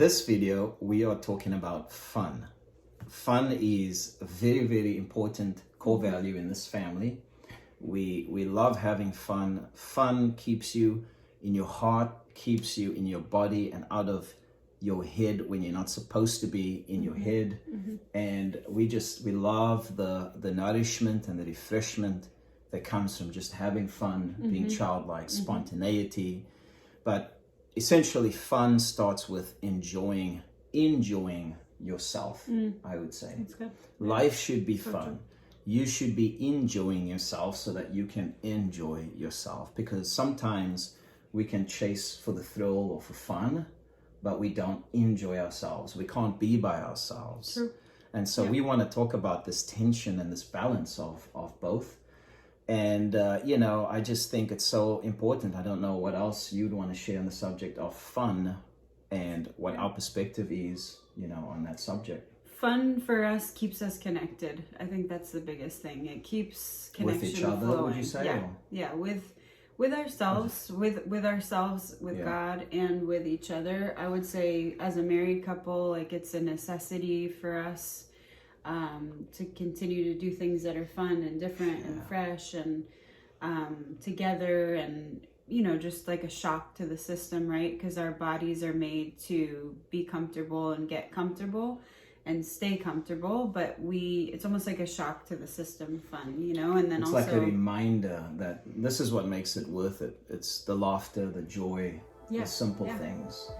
this video, we are talking about fun. Fun is a very, very important core value in this family. We love having fun. Fun keeps you in your heart, keeps you in your body and out of your head when you're not supposed to be in your head. And we love the nourishment and the refreshment that comes from just having fun, being childlike, spontaneity. But essentially fun starts with enjoying yourself, I would say. That's good. Life should be So fun. true. You should be enjoying yourself so that you can enjoy yourself, because sometimes we can chase for the thrill or for fun, but we don't enjoy ourselves. We can't be by ourselves. True. And so we want to talk about this tension and this balance of both. And, I just think it's so important. I don't know what else you'd want to share on the subject of fun and what our perspective is, on that subject. Fun for us keeps us connected. I think that's the biggest thing. It keeps connection With each other, flowing. would you say? Yeah, with ourselves, with ourselves, with God, and with each other. I would say, as a married couple, like, it's a necessity for us to continue to do things that are fun and different and fresh and together, and just like a shock to the system, right? Because our bodies are made to be comfortable and get comfortable and stay comfortable, but it's almost like a shock to the system fun, and then it's also like a reminder that this is what makes it worth it. It's the laughter, the joy, the simple things.